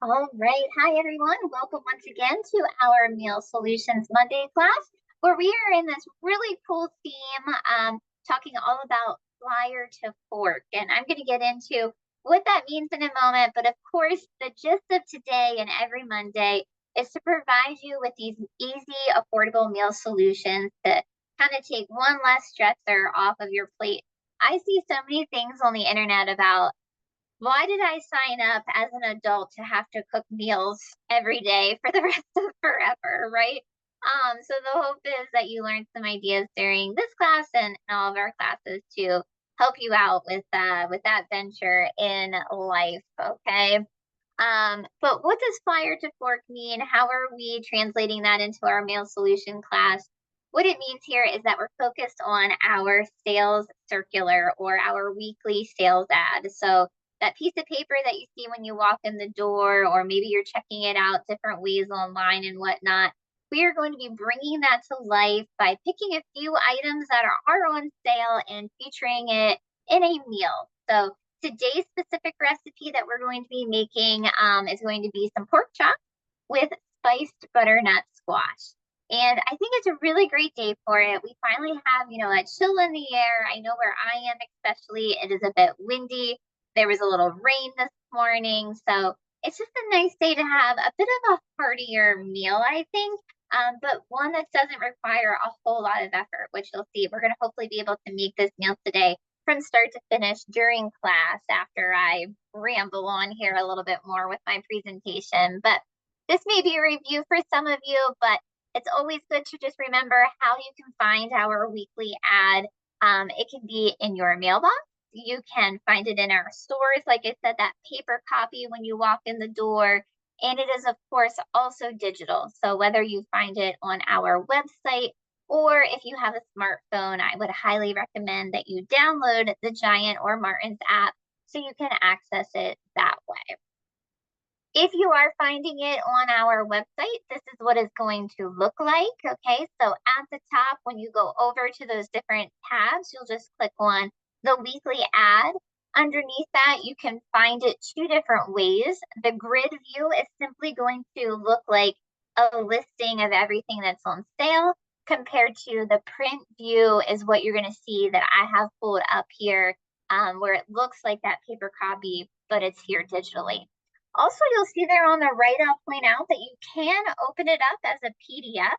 All right. Hi, everyone. Welcome once again to our Meal Solutions Monday class, where we are in this really cool theme, talking all about flyer to fork. And I'm going to get into what that means in a moment. But of course, the gist of today and every Monday is to provide you with these easy, affordable meal solutions to kind of take one less stressor off of your plate. I see so many things on the internet about why did I sign up as an adult to have to cook meals every day for the rest of forever, right? So the hope is that you learn some ideas during this class and all of our classes to help you out with that venture in life, okay? But what does flyer to fork mean? How are we translating that into our meal solution class? What it means here is that we're focused on our sales circular or our weekly sales ad. So that piece of paper that you see when you walk in the door, or maybe you're checking it out different ways online and whatnot, we are going to be bringing that to life by picking a few items that are on sale and featuring it in a meal. So today's specific recipe that we're going to be making is going to be some pork chop with spiced butternut squash. And I think it's a really great day for it. We finally have, a chill in the air. I know where I am, especially, it is a bit windy. There was a little rain this morning. So it's just a nice day to have a bit of a heartier meal, I think, but one that doesn't require a whole lot of effort, which you'll see. We're going to hopefully be able to make this meal today from start to finish during class after I ramble on here a little bit more with my presentation. But this may be a review for some of you, but it's always good to just remember how you can find our weekly ad. It can be in your mailbox. You can find it in our stores. Like I said, that paper copy when you walk in the door. And it is, of course, also digital. So whether you find it on our website or if you have a smartphone, I would highly recommend that you download the Giant or Martin's app so you can access it that way. If you are finding it on our website, this is what it's going to look like. Okay, so at the top, when you go over to those different tabs, you'll just click on the weekly ad. Underneath that, you can find it two different ways. The grid view is simply going to look like a listing of everything that's on sale, compared to the print view is what you're going to see that I have pulled up here, where it looks like that paper copy, but it's here digitally. Also, you'll see there on the right, I'll point out that you can open it up as a PDF,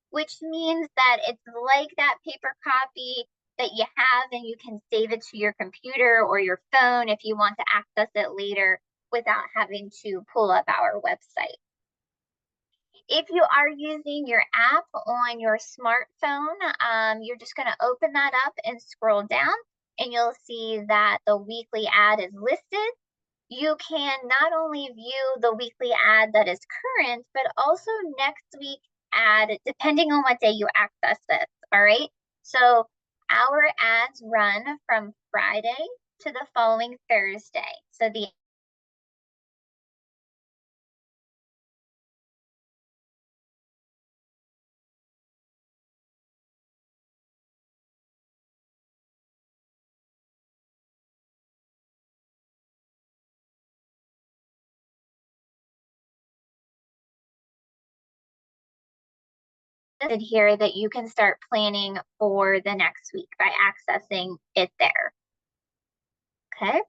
which means that it's like that paper copy that you have, and you can save it to your computer or your phone if you want to access it later without having to pull up our website. If you are using your app on your smartphone, you're just going to open that up and scroll down, and you'll see that the weekly ad is listed. You can not only view the weekly ad that is current, but also next week's ad, depending on what day you access this. All right. So our ads run from Friday to the following Thursday. So the here that you can start planning for the next week by accessing it there. Okay.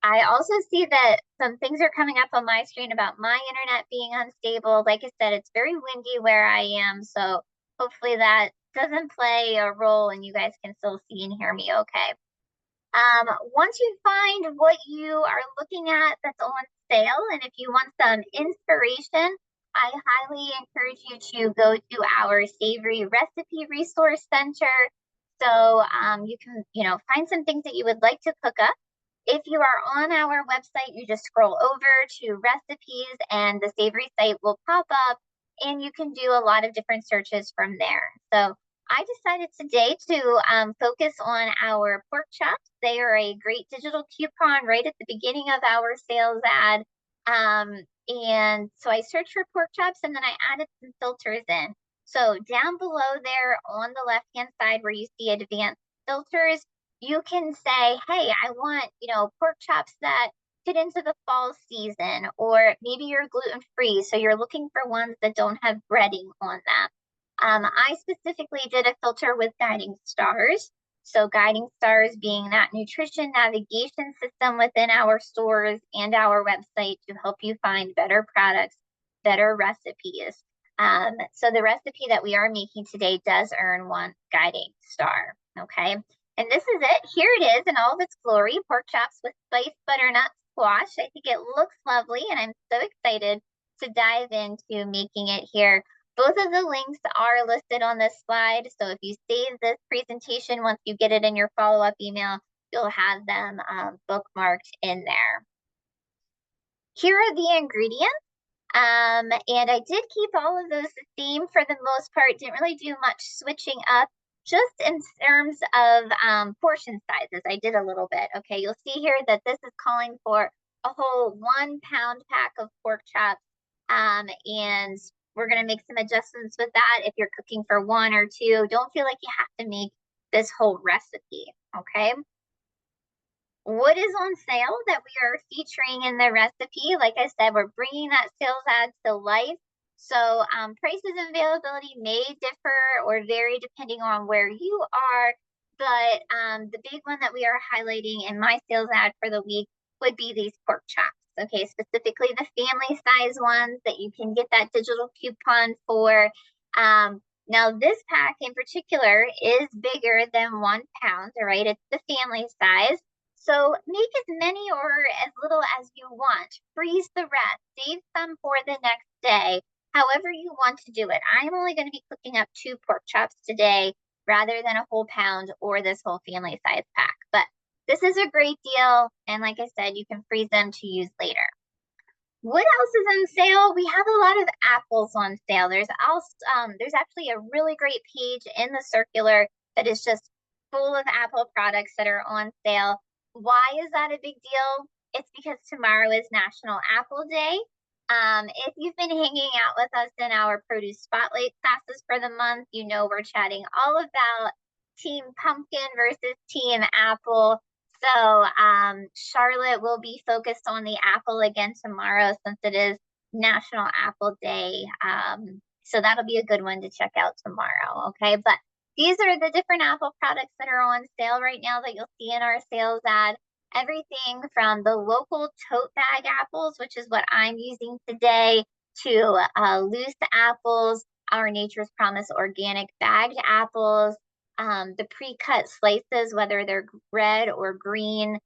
I also see that some things are coming up on my screen about my internet being unstable. Like I said, it's very windy where I am, so hopefully that doesn't play a role and you guys can still see and hear me okay. Once you find what you are looking at that's on sale, and if you want some inspiration, I highly encourage you to go to our Savory Recipe Resource Center. So you can, find some things that you would like to cook up. If you are on our website, you just scroll over to recipes and the Savory site will pop up, and you can do a lot of different searches from there. So I decided today to focus on our pork chops. They are a great digital coupon right at the beginning of our sales ad. And so I searched for pork chops, and then I added some filters in. So down below there on the left-hand side where you see advanced filters, you can say, hey, I want, pork chops that fit into the fall season, or maybe you're gluten-free, so you're looking for ones that don't have breading on them. I specifically did a filter with guiding stars. So guiding stars being that nutrition navigation system within our stores and our website to help you find better products, better recipes. So the recipe that we are making today does earn one guiding star, okay? And this is it. Here it is in all of its glory, pork chops with spiced butternut squash. I think it looks lovely, and I'm so excited to dive into making it here. Both of the links are listed on this slide, so if you save this presentation, once you get it in your follow-up email, you'll have them bookmarked in there. Here are the ingredients. And I did keep all of those the same for the most part. Didn't really do much switching up, just in terms of portion sizes. I did a little bit. Okay, you'll see here that this is calling for a whole 1 pound pack of pork chops. And we're going to make some adjustments with that. If you're cooking for 1 or 2, don't feel like you have to make this whole recipe. Okay. What is on sale that we are featuring in the recipe? Like I said, we're bringing that sales ad to life. So prices and availability may differ or vary depending on where you are. But the big one that we are highlighting in my sales ad for the week would be these pork chops. Okay, specifically the family size ones that you can get that digital coupon for. Now this pack in particular is bigger than 1 pound, all right? It's the family size. So make as many or as little as you want. Freeze the rest. Save some for the next day. However you want to do it. I'm only going to be cooking up 2 pork chops today rather than a whole pound or this whole family size pack. But this is a great deal. And like I said, you can freeze them to use later. What else is on sale? We have a lot of apples on sale. There's actually a really great page in the circular that is just full of Apple products that are on sale. Why is that a big deal? It's because tomorrow is National Apple Day. If you've been hanging out with us in our produce spotlight classes for the month, you know we're chatting all about Team Pumpkin versus Team Apple. So Charlotte will be focused on the apple again tomorrow since it is National Apple Day. So that'll be a good one to check out tomorrow, okay? But these are the different Apple products that are on sale right now that you'll see in our sales ad. Everything from the local tote bag apples, which is what I'm using today, to loose apples, our Nature's Promise organic bagged apples, the pre-cut slices, whether they're red or green,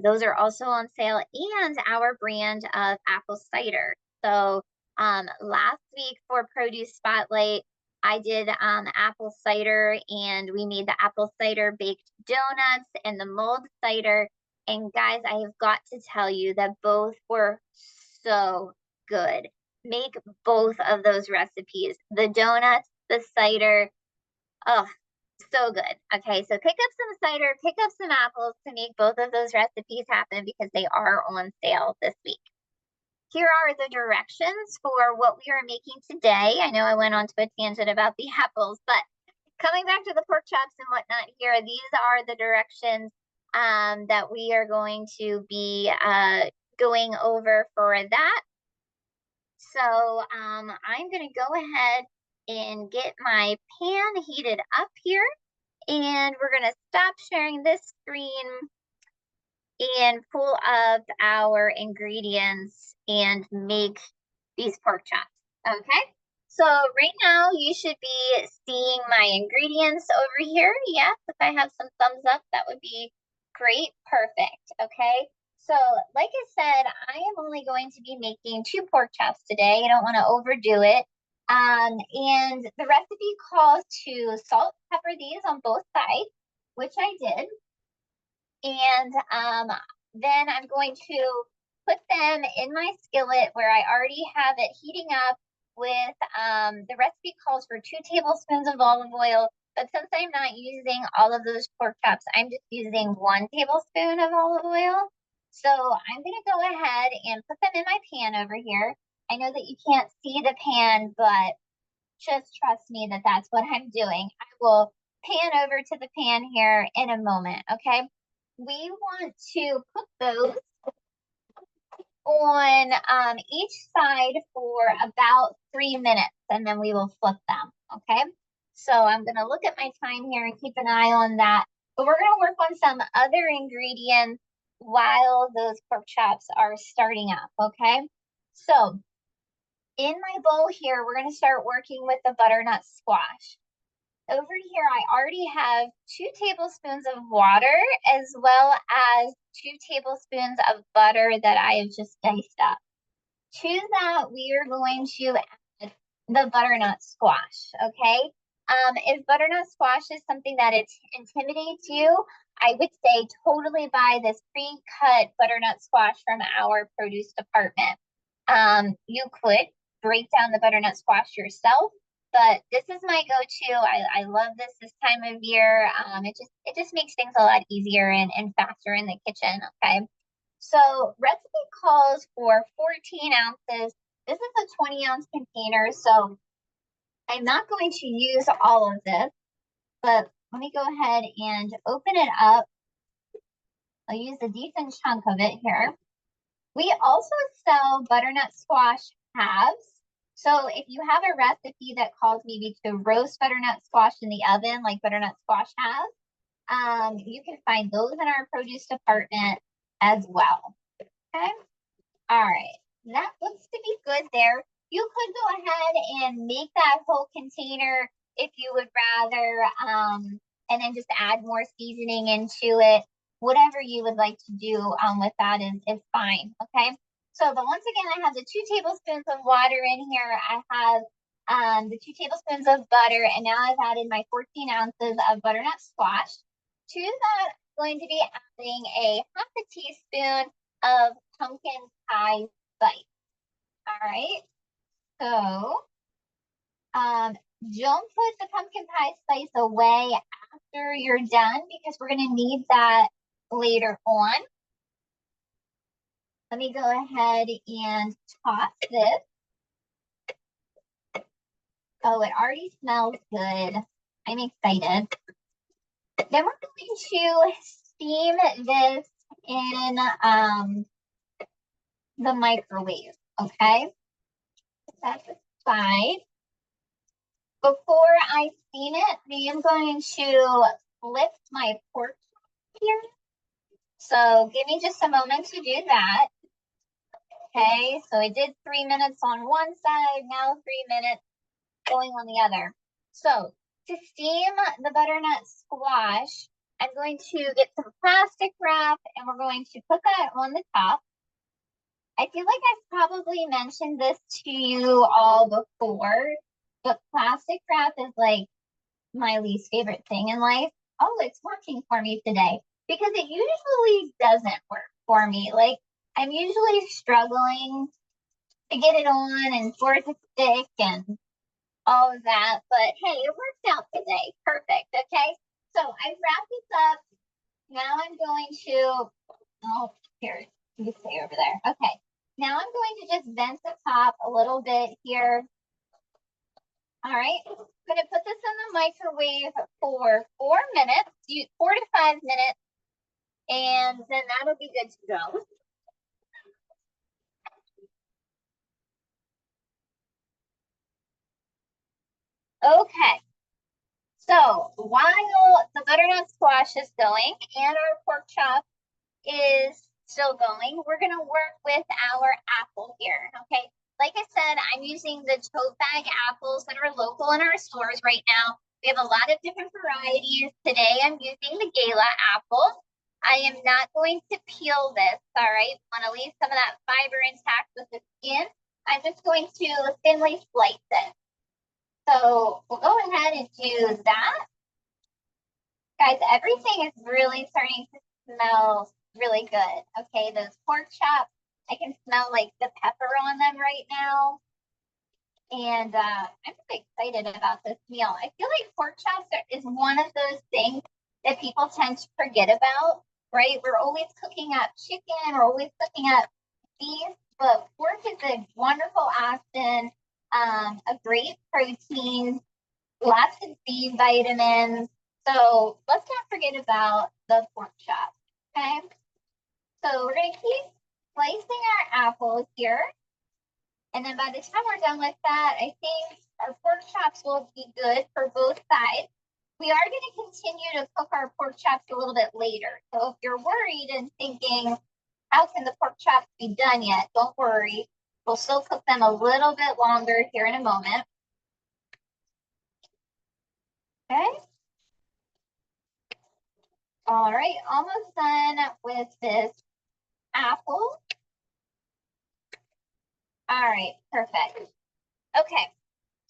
those are also on sale, and our brand of apple cider. So last week for Produce Spotlight, I did apple cider, and we made the apple cider baked donuts and the mulled cider. And guys, I have got to tell you that both were so good. Make both of those recipes. The donuts, the cider, oh, so good. Okay, so pick up some cider, pick up some apples to make both of those recipes happen because they are on sale this week. Here are the directions for what we are making today. I know I went on to a tangent about the apples, but coming back to the pork chops and whatnot here, these are the directions that we are going to be going over for that. So I'm going to go ahead and get my pan heated up here, and we're going to stop sharing this screen and pull up our ingredients and make these pork chops. Okay, so right now you should be seeing my ingredients over here. Yes, if I have some thumbs up, that would be great. Perfect. Okay, so like I said, I am only going to be making 2 pork chops today. I don't want to overdo it. And the recipe calls to salt, pepper these on both sides, which I did. And then I'm going to put them in my skillet where I already have it heating up with, the recipe calls for 2 tablespoons of olive oil. But since I'm not using all of those pork chops, I'm just using 1 tablespoon of olive oil. So I'm going to go ahead and put them in my pan over here. I know that you can't see the pan, but just trust me that that's what I'm doing. I will pan over to the pan here in a moment, okay? We want to cook those on each side for about 3 minutes, and then we will flip them, okay? So I'm gonna look at my time here and keep an eye on that. But we're gonna work on some other ingredients while those pork chops are starting up, okay? So in my bowl here, we're gonna start working with the butternut squash. Over here, I already have 2 tablespoons of water as well as 2 tablespoons of butter that I have just diced up. To that, we are going to add the butternut squash, okay? If butternut squash is something that it intimidates you, I would say totally buy this pre-cut butternut squash from our produce department. You could break down the butternut squash yourself, but this is my go-to. I love this time of year. It just makes things a lot easier and faster in the kitchen, okay? So recipe calls for 14 ounces. This is a 20-ounce container, so I'm not going to use all of this, but let me go ahead and open it up. I'll use a decent chunk of it here. We also sell butternut squash halves. So if you have a recipe that calls maybe to roast butternut squash in the oven, like butternut squash halves, you can find those in our produce department as well. Okay. All right. That looks to be good there. You could go ahead and make that whole container if you would rather, and then just add more seasoning into it. Whatever you would like to do with that is fine. Okay. So, but once again, I have the 2 tablespoons of water in here. I have the 2 tablespoons of butter, and now I've added my 14 ounces of butternut squash. To that, I'm going to be adding a half a teaspoon of pumpkin pie spice. All right. So, don't put the pumpkin pie spice away after you're done because we're going to need that later on. Let me go ahead and toss this. Oh, it already smells good. I'm excited. Then we're going to steam this in the microwave, okay? That's aside. Before I steam it, I am going to lift my pork here. So give me just a moment to do that. Okay, so I did 3 minutes on one side, now 3 minutes going on the other. So to steam the butternut squash, I'm going to get some plastic wrap and we're going to put that on the top. I feel like I've probably mentioned this to you all before, but plastic wrap is like my least favorite thing in life. Oh, it's working for me today because it usually doesn't work for me. Like I'm usually struggling to get it on and for it to stick and all of that. But hey, it worked out today. Perfect. Okay. So I've wrapped this up. Now I'm going to, oh, here, you stay over there. Okay. Now I'm going to just vent the top a little bit here. All right. I'm going to put this in the microwave for 4 minutes, 4 to 5 minutes, and then that'll be good to go. Okay. So while the butternut squash is going and our pork chop is still going, we're going to work with our apple here. Okay. Like I said, I'm using the tote bag apples that are local in our stores right now. We have a lot of different varieties. Today I'm using the Gala apple. I am not going to peel this, all right? I want to leave some of that fiber intact with the skin. I'm just going to thinly slice it. So we'll go ahead and do that. Guys, everything is really starting to smell really good. Okay, those pork chops, I can smell like the pepper on them right now. And I'm really excited about this meal. I feel like pork chops is one of those things that people tend to forget about, right? We're always cooking up chicken, we're always cooking up beef, but pork is a wonderful option, a great protein, lots of B vitamins. So let's not forget about the pork chop, okay? So we're going to keep slicing our apples here. And then by the time we're done with that, I think our pork chops will be good for both sides. We are going to continue to cook our pork chops a little bit later. So if you're worried and thinking, how can the pork chops be done yet? Don't worry. We'll still cook them a little bit longer here in a moment. Okay. All right, almost done with this apple. All right, perfect. Okay,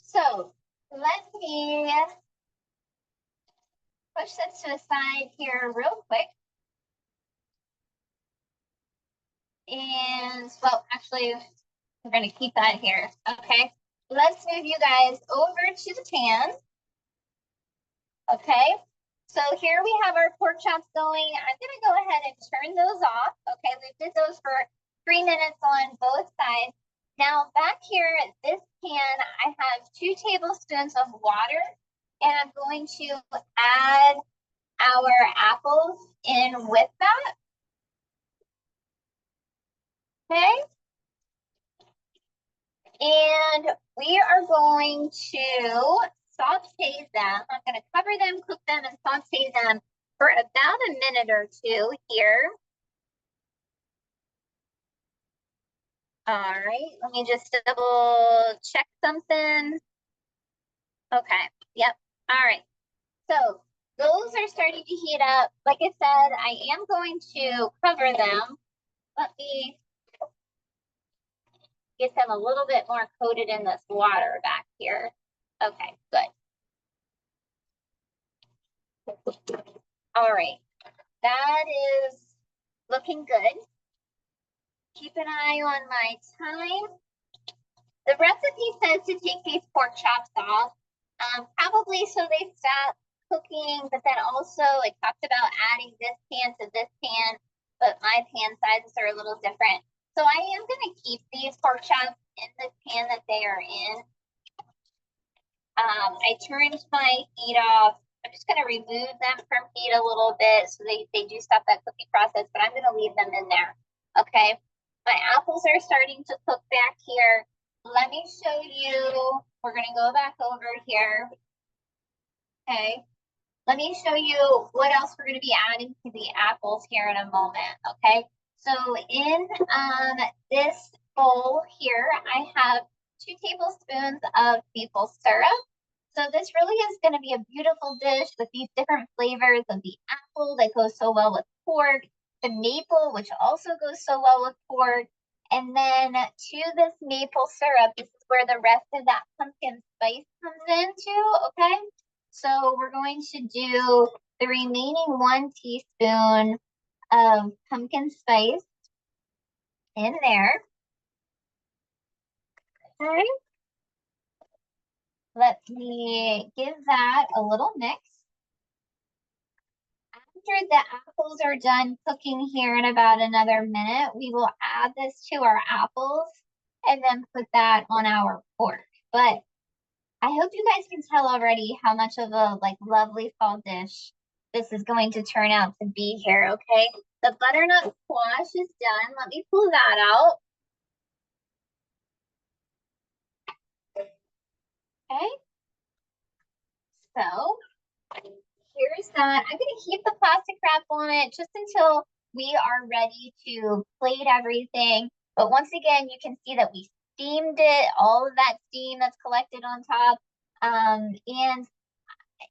so let me push this to the side here real quick. And, well, actually, we're going to keep that here. Okay, let's move you guys over to the pan. Okay, so here we have our pork chops going. I'm going to go ahead and turn those off. Okay, we did those for 3 minutes on both sides. Now back here at this pan, I have 2 tablespoons of water, and I'm going to add our apples in with that. Okay. And we are going to saute them. I'm going to cover them, cook them, and saute them for about a minute or 2 here. All right, let me just double check something. Okay, yep, all right. So those are starting to heat up. Like I said, I am going to cover them. Let me get them a little bit more coated in this water back here. Okay, good. All right, that is looking good. Keep an eye on my time. The recipe says to take these pork chops off, probably so they stop cooking, but then also it talks about adding this pan to this pan, but my pan sizes are a little different. So I am going to keep these pork chops in the pan that they are in. I turned my heat off. I'm just going to remove them from heat a little bit so they do stop that cooking process, but I'm going to leave them in there. Okay. My apples are starting to cook back here. Let me show you. We're going to go back over here. Okay. Let me show you what else we're going to be adding to the apples here in a moment. Okay. So in this bowl here, I have 2 tablespoons of maple syrup. So this really is going to be a beautiful dish with these different flavors of the apple that goes so well with pork, the maple, which also goes so well with pork. And then to this maple syrup, this is where the rest of that pumpkin spice comes into, okay? So we're going to do the remaining 1 teaspoon of pumpkin spice in there. Okay. Let me give that a little mix. After the apples are done cooking here in about another minute, we will add this to our apples and then put that on our pork. But I hope you guys can tell already how much of a lovely fall dish this is going to turn out to be here, okay? The butternut squash is done. Let me pull that out. Okay. So here's that. I'm going to keep the plastic wrap on it just until we are ready to plate everything. But once again, you can see that we steamed it, all of that steam that's collected on top. And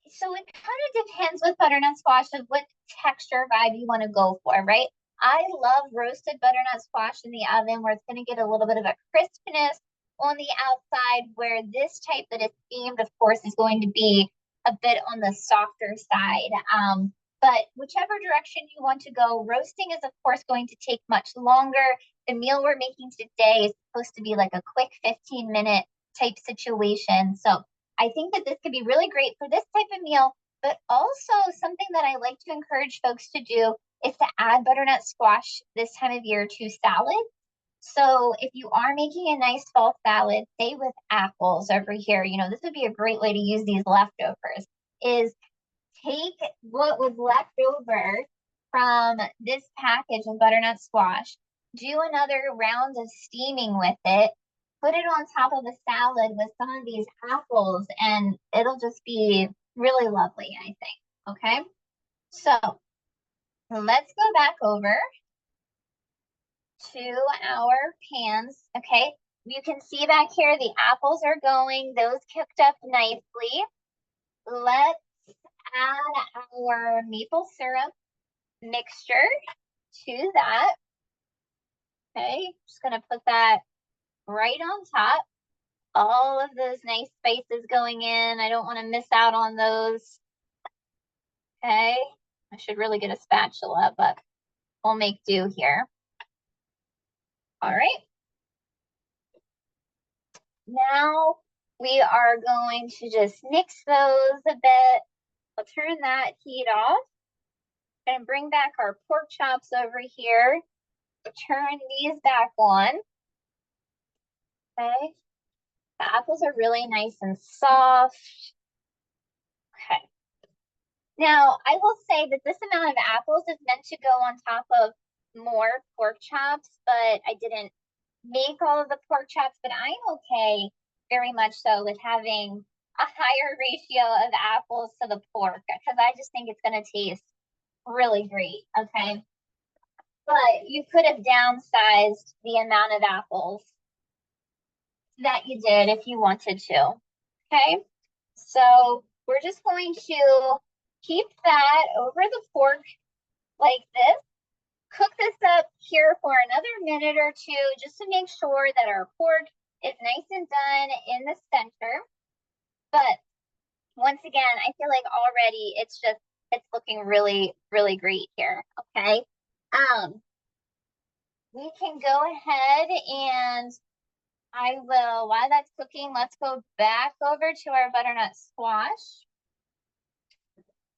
so it kind of depends with butternut squash of what texture vibe you want to go for, right? I love roasted butternut squash in the oven where it's going to get a little bit of a crispness on the outside, where this type that is steamed, of course, is going to be a bit on the softer side. But whichever direction you want to go, roasting is, of course, going to take much longer. The meal we're making today is supposed to be like a quick 15-minute type situation. So I think that this could be really great for this type of meal, but also something that I like to encourage folks to do is to add butternut squash this time of year to salad. So if you are making a nice fall salad, say with apples over here, this would be a great way to use these leftovers, is take what was left over from this package of butternut squash, do another round of steaming with it, put it on top of a salad with some of these apples, and it'll just be really lovely, I think. Okay, so let's go back over to our pans. Okay, you can see back here the apples are going, those cooked up nicely. Let's add our maple syrup mixture to that. Okay, just gonna put that right on top. All of those nice spices going in. I don't want to miss out on those. Okay, I should really get a spatula, but we'll make do here. All right. Now we are going to just mix those a bit. We'll turn that heat off and bring back our pork chops over here. Turn these back on. Okay. The apples are really nice and soft. Okay. Now, I will say that this amount of apples is meant to go on top of more pork chops, but I didn't make all of the pork chops, but I'm okay very much so with having a higher ratio of apples to the pork because I just think it's going to taste really great, okay? But you could have downsized the amount of apples that you did if you wanted to, okay? So we're just going to keep that over the pork like this. Cook this up here for another minute or two just to make sure that our pork is nice and done in the center. But once again, I feel like already it's looking really, really great here, okay? We can go ahead and while that's cooking, let's go back over to our butternut squash.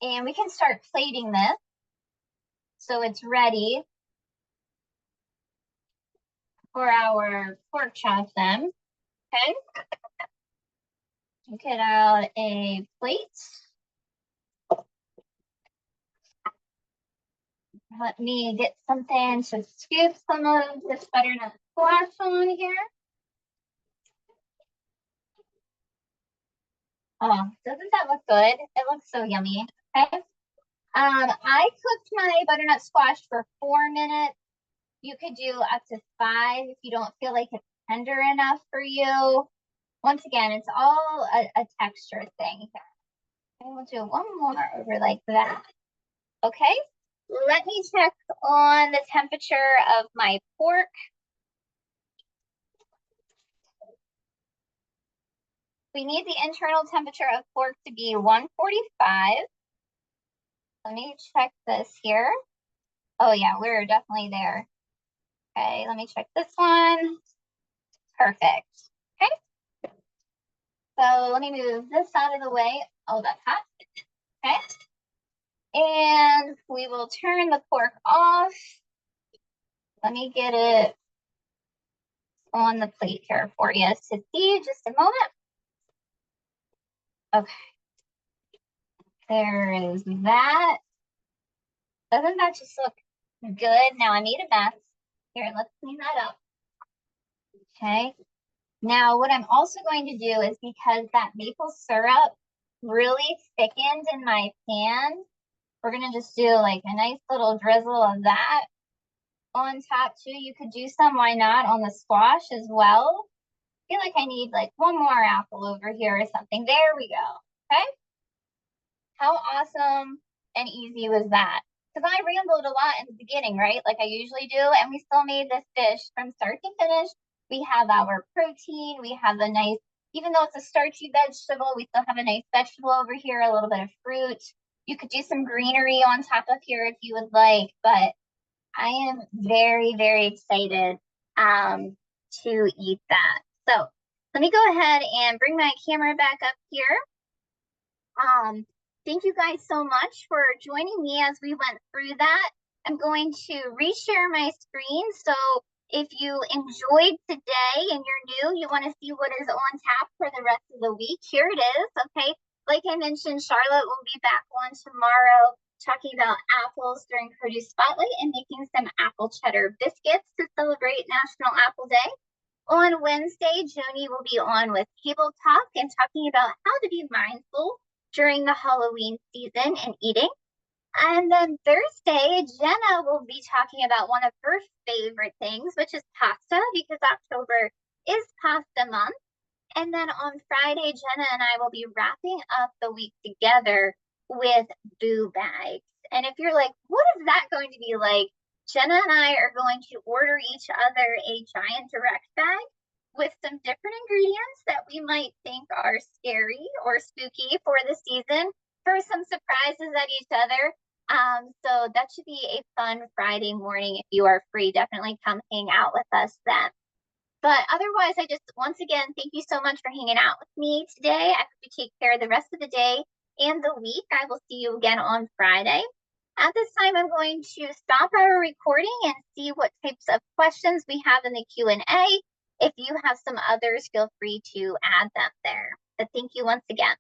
And we can start plating this so it's ready for our pork chops then. Okay. Get out a plate. Let me get something to scoop some of this butternut squash on here. Oh, doesn't that look good? It looks so yummy. Okay. I cooked my butternut squash for 4 minutes. You could do up to 5 if you don't feel like it's tender enough for you. Once again, it's all a texture thing here. And we'll do one more over like that. Okay, let me check on the temperature of my pork. We need the internal temperature of pork to be 145. Let me check this here. Oh yeah, we're definitely there. Okay, let me check this one. Perfect. Okay. So let me move this out of the way. Oh, that's hot. Okay. And we will turn the pork off. Let me get it on the plate here for you to see just a moment. Okay. There is that. Doesn't that just look good? Now I made a mess. Here, let's clean that up. Okay. Now what I'm also going to do is because that maple syrup really thickened in my pan, we're going to just do like a nice little drizzle of that on top too. You could do some, why not, on the squash as well. I feel like I need like one more apple over here or something. There we go. Okay. How awesome and easy was that? Because I rambled a lot in the beginning, right? Like I usually do. And we still made this dish from start to finish. We have our protein. We have a nice, even though it's a starchy vegetable, we still have a nice vegetable over here, a little bit of fruit. You could do some greenery on top of here if you would like. But I am very, very excited to eat that. So let me go ahead and bring my camera back up here. Thank you guys so much for joining me as we went through that. I'm going to reshare my screen. So if you enjoyed today and you're new, you want to see what is on tap for the rest of the week, here it is. Okay. Like I mentioned, Charlotte will be back on tomorrow. talking about apples during Produce Spotlight and making some apple cheddar biscuits to celebrate National Apple Day. On Wednesday, Joni will be on with Table Talk and talking about how to be mindful during the Halloween season and eating. And then Thursday, Jenna will be talking about one of her favorite things, which is pasta, because October is pasta month. And then on Friday, Jenna and I will be wrapping up the week together with boo bags. And if you're like, what is that going to be like? Jenna and I are going to order each other a giant direct bag with some different ingredients that we might think are scary or spooky for the season for some surprises at each other. So that should be a fun Friday morning. If you are free, definitely come hang out with us then. But otherwise, I just, once again, thank you so much for hanging out with me today. I hope you take care of the rest of the day and the week. I will see you again on Friday. At this time, I'm going to stop our recording and see what types of questions we have in the Q&A. If you have some others, feel free to add them there. But thank you once again.